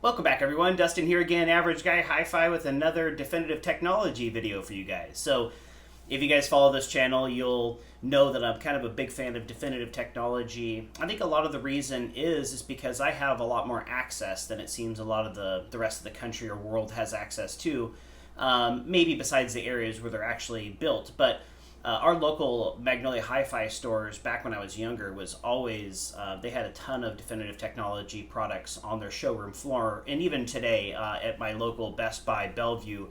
Welcome back, everyone. Dustin here again, Average Guy HiFi, with another Definitive Technology video for you guys. So if you guys follow this channel, you'll know that I'm kind of a big fan of Definitive Technology. I think a lot of the reason is because I have a lot more access than it seems a lot of the rest of the country or world has access to, maybe besides the areas where they're actually built. But our local Magnolia Hi-Fi stores, back when I was younger, was always, they had a ton of Definitive Technology products on their showroom floor. And even today, at my local Best Buy Bellevue,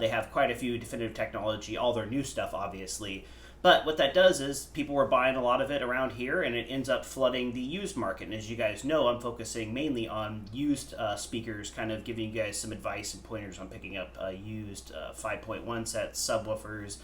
they have quite a few Definitive Technology, all their new stuff, obviously. But what that does is people were buying a lot of it around here, and it ends up flooding the used market. And as you guys know, I'm focusing mainly on used speakers, kind of giving you guys some advice and pointers on picking up used 5.1 sets, subwoofers,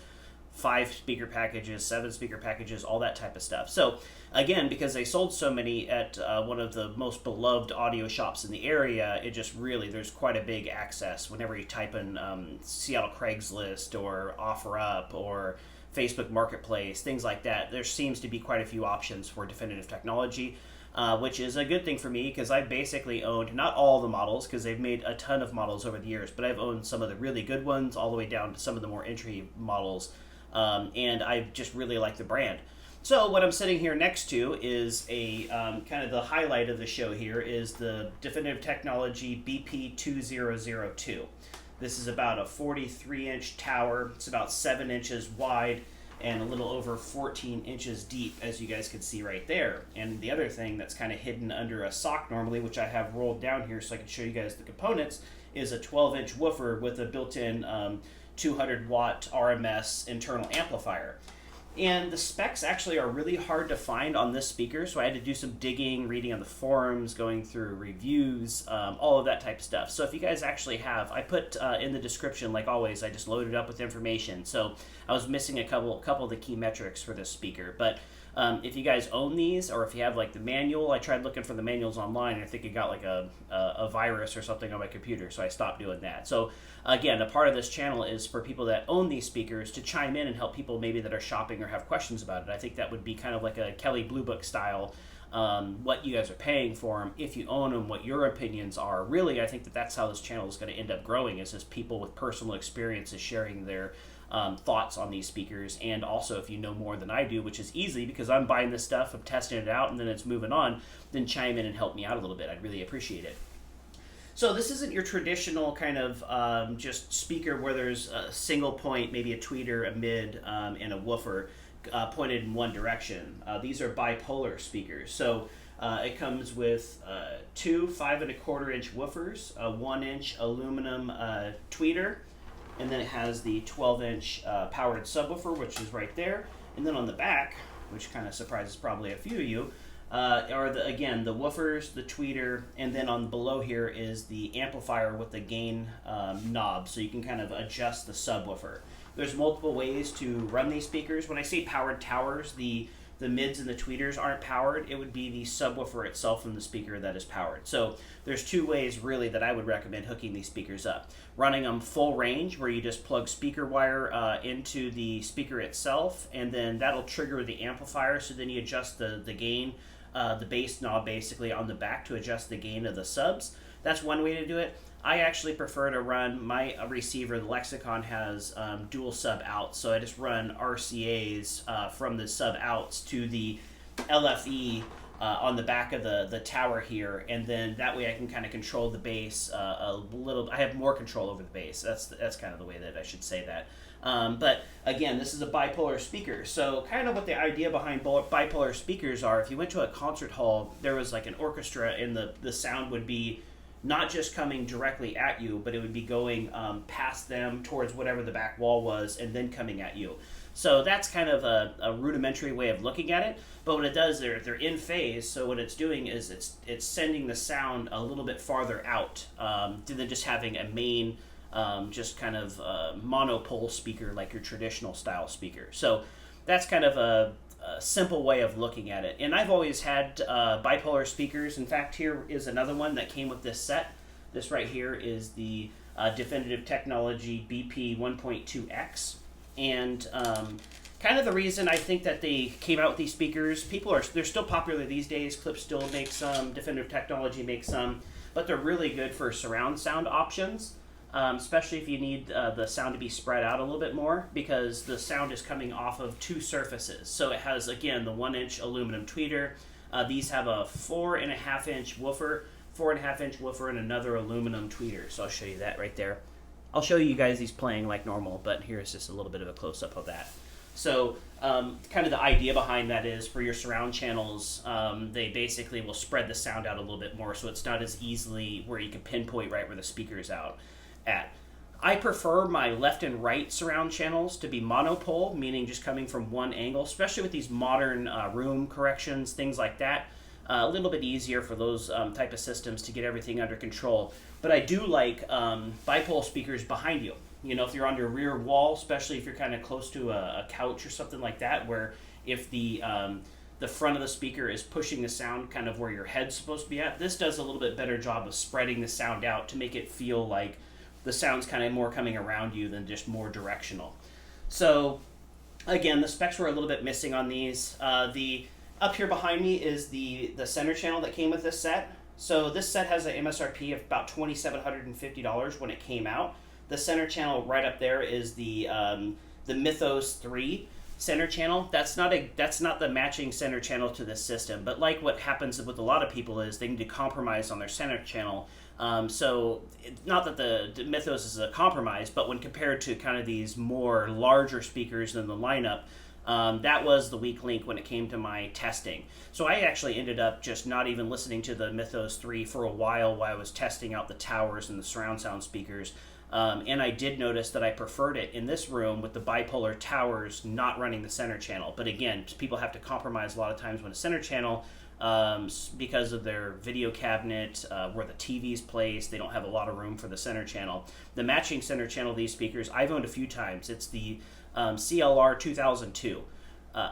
5 speaker packages, 7 speaker packages, all that type of stuff. So again, because they sold so many at one of the most beloved audio shops in the area, it just really, there's quite a big access. Whenever you type in Seattle Craigslist or OfferUp or Facebook Marketplace, things like that, there seems to be quite a few options for Definitive Technology. Which is a good thing for me because I've basically owned, not all the models because they've made a ton of models over the years, but I've owned some of the really good ones all the way down to some of the more entry models. And I just really like the brand. So what I'm sitting here next to is a kind of the highlight of the show here is the Definitive Technology BP2002. This is about a 43-inch tower. It's about 7 inches wide and a little over 14 inches deep, as you guys can see right there. And the other thing that's kind of hidden under a sock normally, which I have rolled down here so I can show you guys the components, is a 12-inch woofer with a built-in 200 watt RMS internal amplifier. And the specs actually are really hard to find on this speaker, so I had to do some digging, reading on the forums, going through reviews, all of that type of stuff. So if you guys actually have, I put in the description, like always, I just loaded up with information. So I was missing a couple of the key metrics for this speaker. But if you guys own these, or if you have like the manual, I tried looking for the manuals online, and I think it got like a virus or something on my computer, so I stopped doing that. So again, a part of this channel is for people that own these speakers to chime in and help people maybe that are shopping or have questions about it. I think that would be kind of like a Kelly Blue Book style, what you guys are paying for them, if you own them, what your opinions are. Really, I think that's how this channel is going to end up growing, is just people with personal experiences sharing their thoughts on these speakers. And also, if you know more than I do, which is easy because I'm buying this stuff, I'm testing it out, and then it's moving on, then chime in and help me out a little bit. I'd really appreciate it. So this isn't your traditional kind of just speaker where there's a single point, maybe a tweeter, a mid, and a woofer pointed in one direction. These are bipolar speakers. So it comes with 2 5¼ inch woofers, a 1-inch aluminum tweeter, and then it has the 12-inch powered subwoofer, which is right there. And then on the back, which kind of surprises probably a few of you, are again the woofers, the tweeter, and then on below here is the amplifier with the gain knob, so you can kind of adjust the subwoofer. There's multiple ways to run these speakers. When I say powered towers, the mids and the tweeters aren't powered. It would be the subwoofer itself from the speaker that is powered. So there's 2 ways really that I would recommend hooking these speakers up. Running them full range, where you just plug speaker wire into the speaker itself, and then that'll trigger the amplifier, so then you adjust the gain, the bass knob basically on the back to adjust the gain of the subs. That's one way to do it. I actually prefer to run my receiver. The Lexicon has dual sub outs, so I just run RCAs from the sub outs to the LFE on the back of the tower here, and then that way I can kind of control the bass a little. I have more control over the bass. That's kind of the way that I should say that. But again, this is a bipolar speaker. So kind of what the idea behind bipolar speakers are, if you went to a concert hall, there was like an orchestra, and the sound would be not just coming directly at you, but it would be going past them towards whatever the back wall was, and then coming at you. So that's kind of a rudimentary way of looking at it. But what it does, they're in phase. So what it's doing is it's sending the sound a little bit farther out than just having a main, just kind of monopole speaker like your traditional style speaker. So that's kind of a simple way of looking at it. And I've always had bipolar speakers. In fact, here is another one that came with this set. This right here is the Definitive Technology BP 1.2X. And kind of the reason I think that they came out with these speakers, they're still popular these days. Clip still makes some, Definitive Technology makes some. but they're really good for surround sound options, especially if you need the sound to be spread out a little bit more, because the sound is coming off of two surfaces. So it has, again, the 1-inch aluminum tweeter. These have a 4.5-inch woofer, 4.5-inch woofer, and another aluminum tweeter. So I'll show you that right there. I'll show you guys these playing like normal, but here's just a little bit of a close-up of that. So kind of the idea behind that is for your surround channels, they basically will spread the sound out a little bit more, so it's not as easily where you can pinpoint right where the speaker is out at. I prefer my left and right surround channels to be monopole, meaning just coming from one angle, especially with these modern room corrections, things like that. A little bit easier for those type of systems to get everything under control. But I do like bipole speakers behind you. You know, if you're on your rear wall, especially if you're kind of close to a couch or something like that, where if the front of the speaker is pushing the sound kind of where your head's supposed to be at, this does a little bit better job of spreading the sound out to make it feel like the sound's kind of more coming around you than just more directional. So again, the specs were a little bit missing on these. Up here behind me is the center channel that came with this set. So this set has an MSRP of about $2,750 when it came out. The center channel right up there is the Mythos 3 center channel. That's not the matching center channel to this system, but like what happens with a lot of people is they need to compromise on their center channel. So not that the Mythos is a compromise, but when compared to kind of these more larger speakers in the lineup, that was the weak link when it came to my testing. So I actually ended up just not even listening to the Mythos 3 for a while I was testing out the towers and the surround sound speakers. And I did notice that I preferred it in this room with the bipolar towers not running the center channel. But again, people have to compromise a lot of times when a center channel, because of their video cabinet, where the TV's placed, they don't have a lot of room for the center channel. The matching center channel of these speakers, I've owned a few times. It's the CLR 2002.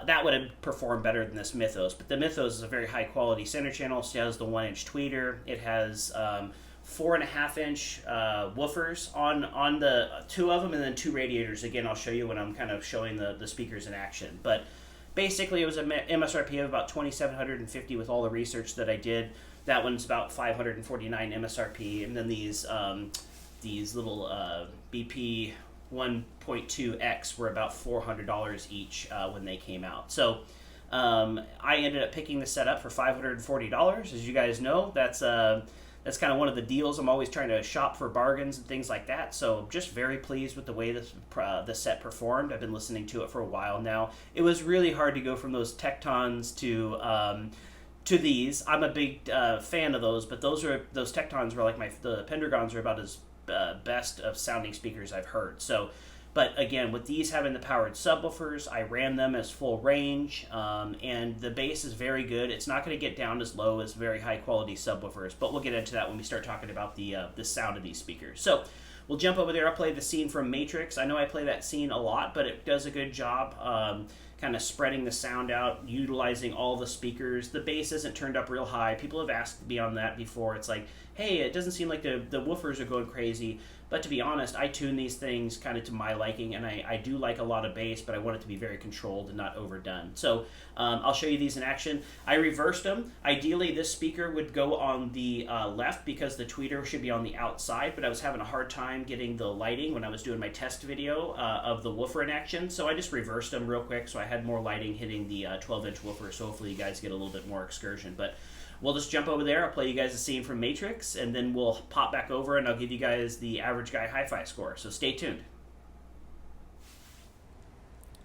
That would have performed better than this Mythos, but the Mythos is a very high quality center channel. It has the 1-inch tweeter. It has 4.5-inch woofers on the two of them, and then two radiators. Again, I'll show you when I'm kind of showing the speakers in action. But basically, it was an MSRP of about $2,750 with all the research that I did. That one's about $549 MSRP, and then these little BP 1.2X were about $400 each when they came out. So I ended up picking the set up for $540. As you guys know, that's kind of one of the deals. I'm always trying to shop for bargains and things like that. So just very pleased with the way the set performed. I've been listening to it for a while now. It was really hard to go from those Tectons to these. I'm a big fan of those, but those Tectons were like the Pendragons are about as best of sounding speakers I've heard. So, but again, with these having the powered subwoofers, I ran them as full range, and the bass is very good. It's not going to get down as low as very high quality subwoofers, but we'll get into that when we start talking about the sound of these speakers. So we'll jump over there. I'll play the scene from Matrix. I know I play that scene a lot, but it does a good job kind of spreading the sound out, utilizing all the speakers. The bass isn't turned up real high. People have asked me on that before. It's like, hey, it doesn't seem like the woofers are going crazy. But to be honest, I tune these things kind of to my liking, and I do like a lot of bass, but I want it to be very controlled and not overdone. So I'll show you these in action. I reversed them. Ideally, this speaker would go on the left because the tweeter should be on the outside, but I was having a hard time getting the lighting when I was doing my test video of the woofer in action, so I just reversed them real quick so I had more lighting hitting the 12-inch woofer, so hopefully you guys get a little bit more excursion. But we'll just jump over there. I'll play you guys a scene from Matrix, and then we'll pop back over and I'll give you guys the average guy hi-fi score. So stay tuned.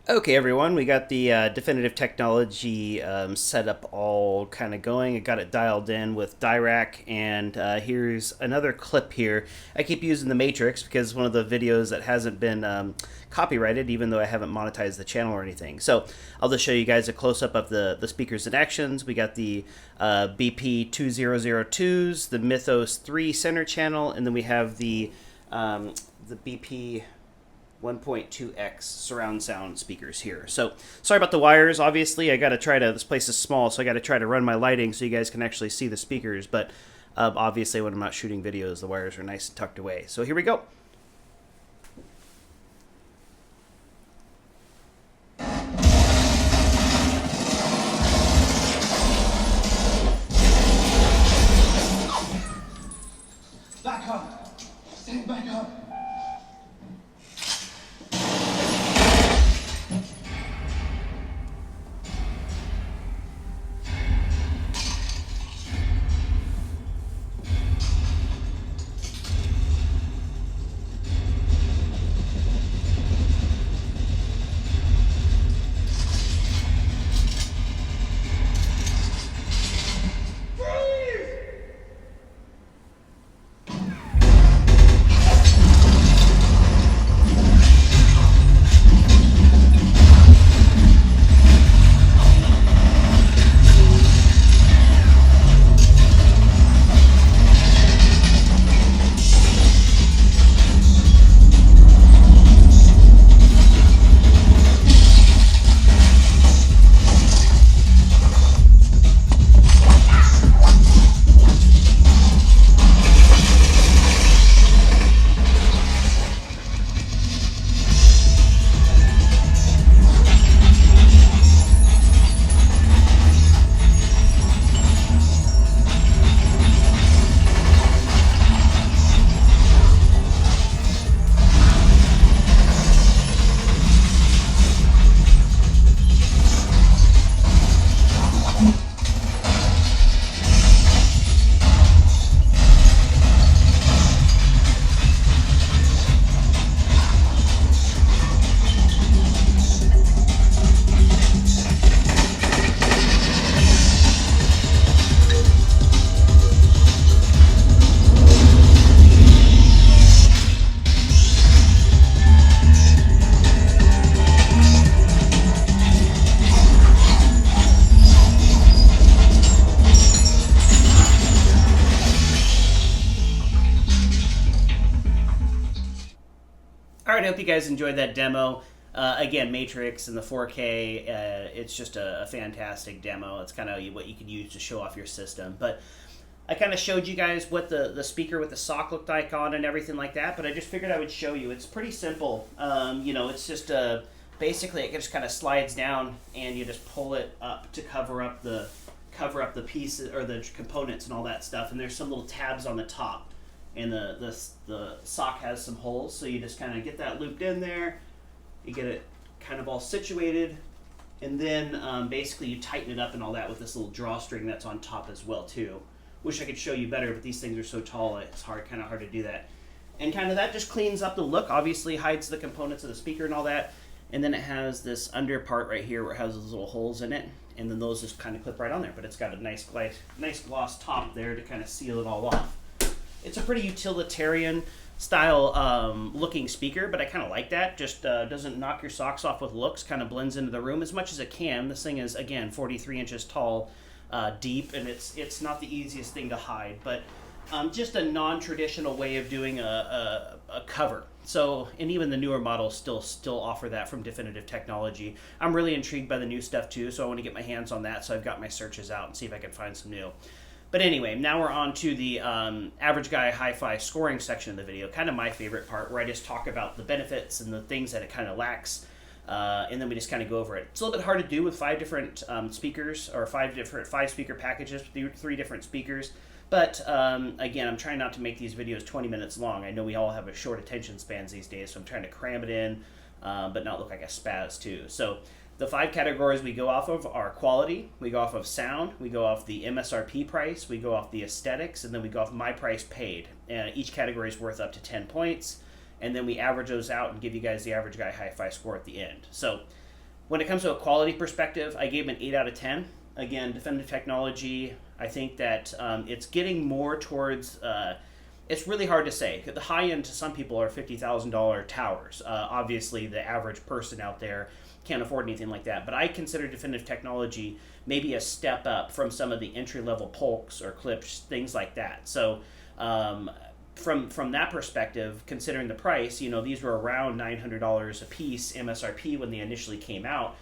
Okay, everyone, we got the Definitive Technology setup all kind of going. I got it dialed in with Dirac, and here's another clip here. I keep using the Matrix because it's one of the videos that hasn't been copyrighted, even though I haven't monetized the channel or anything. So I'll just show you guys a close-up of the speakers in actions. We got the BP 2002s, the Mythos 3 center channel, and then we have the BP 1.2X surround sound speakers here. So sorry about the wires. Obviously, I got to try to, this place is small, so I got to try to run my lighting so you guys can actually see the speakers. But obviously, when I'm not shooting videos, the wires are nice and tucked away. So here we go. Back up. Stand back up. Alright, I hope you guys enjoyed that demo. Again, Matrix and the 4K, it's just a fantastic demo. It's kind of what you could use to show off your system. But I kind of showed you guys what the speaker with the sock looked like on and everything like that, but I just figured I would show you. It's pretty simple. It's just basically it just kind of slides down and you just pull it up to cover up the pieces or the components and all that stuff. And there's some little tabs on the top. And the sock has some holes, so you just kind of get that looped in there. You get it kind of all situated, and then basically you tighten it up and all that with this little drawstring that's on top as well too. Wish I could show you better, but these things are so tall it's kind of hard to do that. And kind of that just cleans up the look. Obviously hides the components of the speaker and all that. And then it has this under part right here where it has those little holes in it, and then those just kind of clip right on there. But it's got a nice gloss top there to kind of seal it all off. It's a pretty utilitarian style looking speaker, but I kind of like that. Just doesn't knock your socks off with looks, kind of blends into the room as much as it can. This thing is, again, 43 inches tall, deep, and it's not the easiest thing to hide, but just a non-traditional way of doing a cover. So, and even the newer models still offer that from Definitive Technology. I'm really intrigued by the new stuff too, so I want to get my hands on that, so I've got my searches out and see if I can find some new. But anyway, now we're on to the Average Guy Hi-Fi scoring section of the video, kind of my favorite part, where I just talk about the benefits and the things that it kind of lacks, and then we just kind of go over it. It's a little bit hard to do with 5 different speakers, or 5 speaker packages, 3 different speakers. But again, I'm trying not to make these videos 20 minutes long. I know we all have a short attention spans these days, so I'm trying to cram it in, but not look like a spaz too. So the 5 categories we go off of are quality, we go off of sound, we go off the MSRP price, we go off the aesthetics, and then we go off my price paid. Each category is worth up to 10 points, and then we average those out and give you guys the Average Guy Hi-Fi score at the end. So when it comes to a quality perspective, I gave them an 8 out of 10. Again, Definitive Technology, I think that it's getting more towards, it's really hard to say. The high end to some people are $50,000 towers. Obviously, the average person out there can't afford anything like that. But I consider Definitive Technology maybe a step up from some of the entry-level Polks or Clips, things like that. So from that perspective, considering the price, these were around $900 a piece MSRP when they initially came out,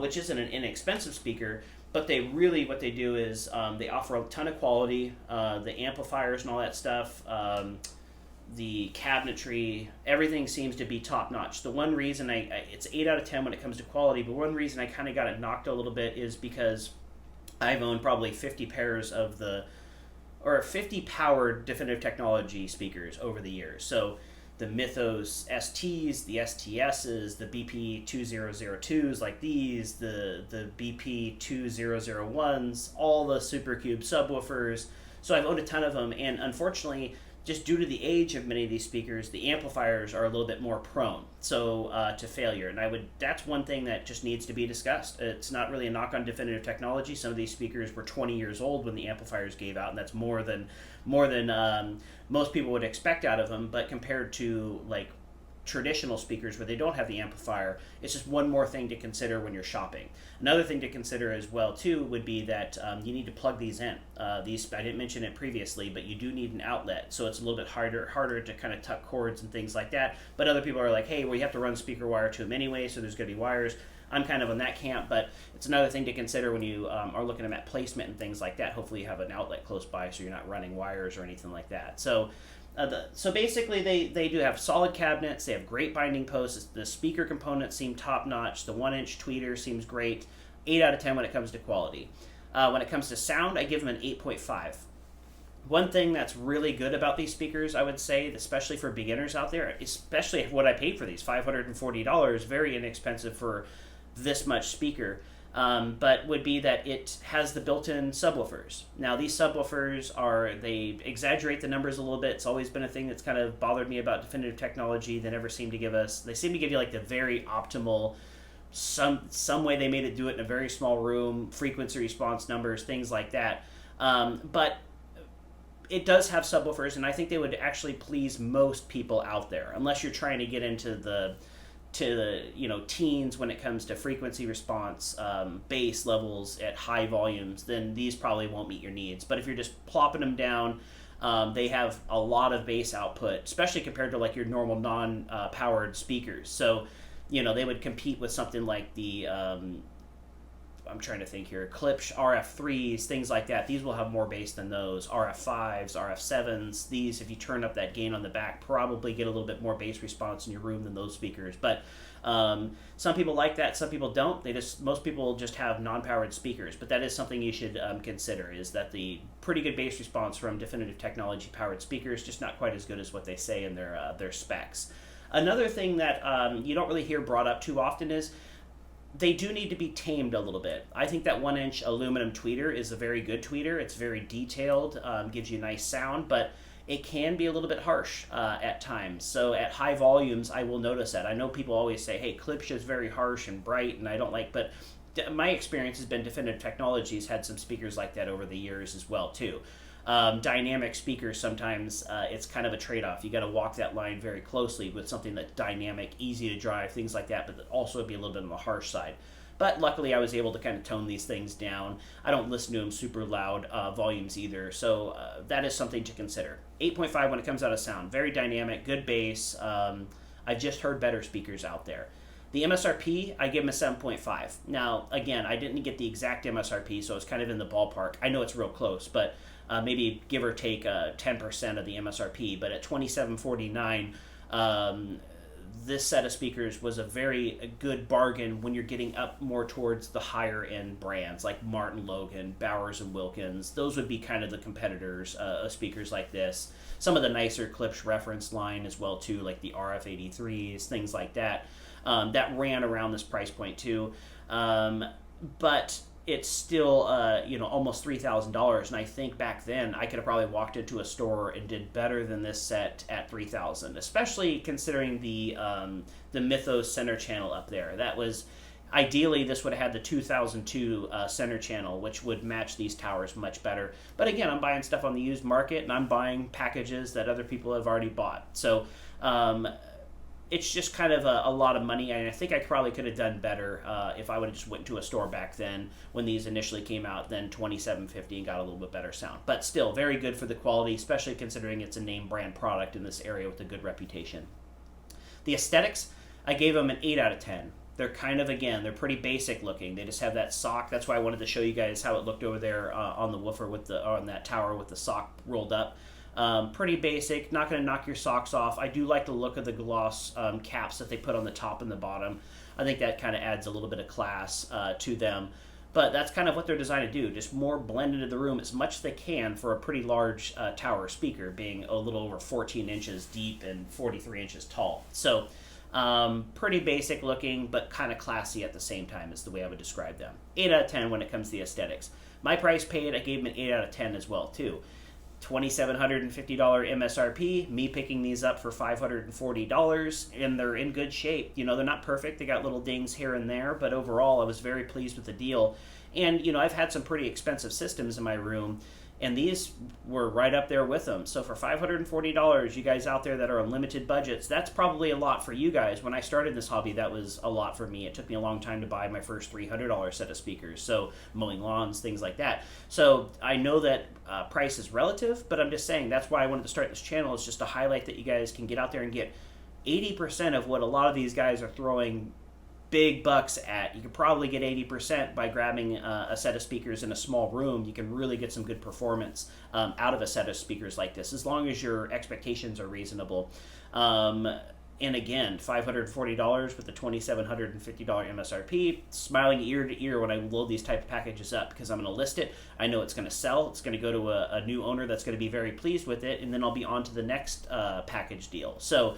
which isn't an inexpensive speaker. But what they do is they offer a ton of quality, the amplifiers and all that stuff, the cabinetry, everything seems to be top notch. The one reason it's 8 out of 10 when it comes to quality, but one reason I kind of got it knocked a little bit is because I've owned probably 50 pairs of or 50 powered definitive technology speakers over the years. So the Mythos STs, the STSs, the BP2002s like these, the BP2001s, all the Supercube subwoofers. So I've owned a ton of them, and unfortunately, just due to the age of many of these speakers, the amplifiers are a little bit more prone to failure. And that's one thing that just needs to be discussed. It's not really a knock on definitive technology. Some of these speakers were 20 years old when the amplifiers gave out, and that's more than most people would expect out of them. But compared to like traditional speakers where they don't have the amplifier, it's just one more thing to consider when you're shopping. Another thing to consider as well too would be that you need to plug these in. These, I didn't mention it previously, but you do need an outlet, so it's a little bit harder to kind of tuck cords and things like that. But other people are like, hey, well, you have to run speaker wire to them anyway, so there's going to be wires. I'm kind of on that camp, but it's another thing to consider when you are looking at placement and things like that. Hopefully you have an outlet close by so you're not running wires or anything like that. So basically they do have solid cabinets, they have great binding posts, the speaker components seem top-notch, the 1-inch tweeter seems great, 8 out of 10 when it comes to quality. When it comes to sound, I give them an 8.5. One thing that's really good about these speakers, I would say, especially for beginners out there, especially what I paid for these, $540, very inexpensive for this much speaker, but would be that it has the built-in subwoofers. Now, these subwoofers they exaggerate the numbers a little bit. It's always been a thing that's kind of bothered me about definitive technology. They seem to give you like the very optimal, some way they made it do it in a very small room, frequency response numbers, things like that. But it does have subwoofers, and I think they would actually please most people out there, unless you're trying to get into the teens when it comes to frequency response, bass levels at high volumes, then these probably won't meet your needs. But if you're just plopping them down, they have a lot of bass output, especially compared to like your normal non-powered speakers. So, they would compete with something like the I'm trying to think here, Klipsch RF3s, things like that. These will have more bass than those. RF5s, RF7s, these, if you turn up that gain on the back, probably get a little bit more bass response in your room than those speakers. But some people like that, some people don't. Most people just have non-powered speakers, but that is something you should consider, is that the pretty good bass response from definitive technology powered speakers, just not quite as good as what they say in their specs. Another thing that you don't really hear brought up too often is they do need to be tamed a little bit. I think that 1-inch aluminum tweeter is a very good tweeter. It's very detailed, gives you nice sound, but it can be a little bit harsh at times. So at high volumes, I will notice that. I know people always say, hey, Klipsch is very harsh and bright, and I don't like, but my experience has been Definitive Technologies had some speakers like that over the years as well, too. Dynamic speakers, sometimes it's kind of a trade-off. You got to walk that line very closely with something that's dynamic, easy to drive, things like that, but also be a little bit on the harsh side. But luckily I was able to kind of tone these things down. I don't listen to them super loud volumes either, so that is something to consider. 8.5 when it comes out of sound. Very dynamic, good bass. I've just heard better speakers out there. The MSRP, I give them a 7.5. Now, again, I didn't get the exact MSRP, so it's kind of in the ballpark. I know it's real close, but maybe give or take 10% of the MSRP. But at $27.49, this set of speakers was a very good bargain when you're getting up more towards the higher end brands like Martin Logan, Bowers and Wilkins. Those would be kind of the competitors of speakers like this. Some of the nicer Klipsch reference line as well too, like the RF83s, things like that. That ran around this price point too, but it's still almost $3,000. And I think back then I could have probably walked into a store and did better than this set at $3,000, especially considering the Mythos center channel up there. That was ideally this would have had the 2002 center channel, which would match these towers much better. But again, I'm buying stuff on the used market, and I'm buying packages that other people have already bought. So it's just kind of a lot of money, and I think I probably could have done better if I would have just went to a store back then when these initially came out, then $27.50 and got a little bit better sound. But still, very good for the quality, especially considering it's a name brand product in this area with a good reputation. The aesthetics, I gave them an 8 out of 10. They're kind of, again, they're pretty basic looking. They just have that sock. That's why I wanted to show you guys how it looked over there on the woofer on that tower with the sock rolled up. Pretty basic, not going to knock your socks off. I do like the look of the gloss caps that they put on the top and the bottom. I think that kind of adds a little bit of class to them. But that's kind of what they're designed to do, just more blend into the room as much as they can for a pretty large tower speaker, being a little over 14 inches deep and 43 inches tall. So pretty basic looking, but kind of classy at the same time is the way I would describe them. 8 out of 10 when it comes to the aesthetics. My price paid, I gave them an 8 out of 10 as well, too. $2,750 MSRP, me picking these up for $540, and they're in good shape. You know, they're not perfect. They got little dings here and there, but overall I was very pleased with the deal. And, you know, I've had some pretty expensive systems in my room, and these were right up there with them. So for $540, you guys out there that are on limited budgets, that's probably a lot for you guys. When I started this hobby, that was a lot for me. It took me a long time to buy my first $300 set of speakers, so mowing lawns, things like that. So I know that price is relative, but I'm just saying that's why I wanted to start this channel, is just to highlight that you guys can get out there and get 80% of what a lot of these guys are throwing big bucks at. You could probably get 80% by grabbing a set of speakers in a small room. You can really get some good performance out of a set of speakers like this, as long as your expectations are reasonable. And again, $540 with the $2,750 MSRP, smiling ear to ear when I load these type of packages up, because I'm going to list it. I know it's going to sell. It's going to go to a new owner that's going to be very pleased with it, and then I'll be on to the next package deal. So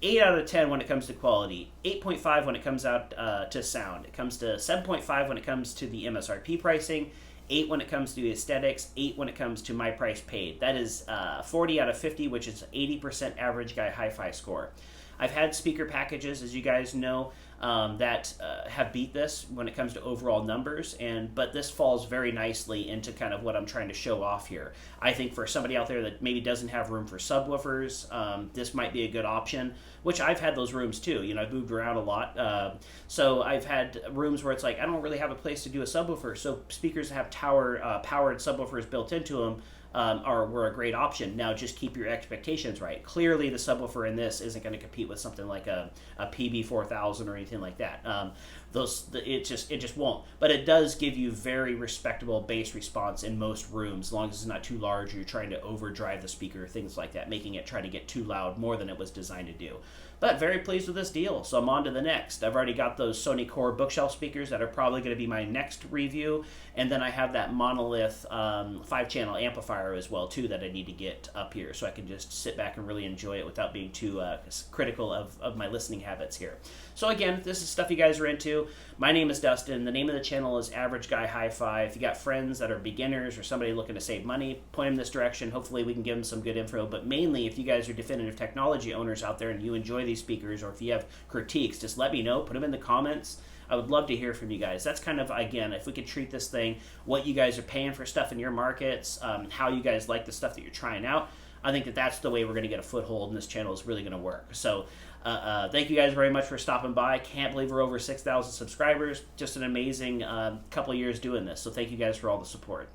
8 out of 10 when it comes to quality, 8.5 when it comes out to sound. It comes to 7.5 when it comes to the MSRP pricing, 8 when it comes to the aesthetics, 8 when it comes to my price paid. That is 40 out of 50, which is 80% average guy hi-fi score. I've had speaker packages, as you guys know, that have beat this when it comes to overall numbers, but this falls very nicely into kind of what I'm trying to show off here. I think for somebody out there that maybe doesn't have room for subwoofers, this might be a good option, which I've had those rooms too. You know, I've moved around a lot, so I've had rooms where it's like, I don't really have a place to do a subwoofer, so speakers that have powered subwoofers built into them were a great option. Now just keep your expectations right. Clearly the subwoofer in this isn't going to compete with something like a PB4000 or anything like that. It just won't. But it does give you very respectable bass response in most rooms, as long as it's not too large or you're trying to overdrive the speaker, things like that, making it try to get too loud more than it was designed to do. But very pleased with this deal, so I'm on to the next. I've already got those Sony Core bookshelf speakers that are probably going to be my next review, and then I have that Monolith 5-channel amplifier as well too that I need to get up here, so I can just sit back and really enjoy it without being too critical of my listening habits here. So again, this is stuff you guys are into. My name is Dustin. The name of the channel is Average Guy Hi-Fi. If you got friends that are beginners or somebody looking to save money, point them this direction. Hopefully we can give them some good info. But mainly, if you guys are definitive technology owners out there and you enjoy these speakers, or if you have critiques, just let me know. Put them in the comments. I would love to hear from you guys. That's kind of, again, if we could treat this thing, what you guys are paying for stuff in your markets, how you guys like the stuff that you're trying out. I think that that's the way we're going to get a foothold, and this channel is really going to work. So thank you guys very much for stopping by. Can't believe we're over 6,000 subscribers. Just an amazing couple of years doing this. So thank you guys for all the support.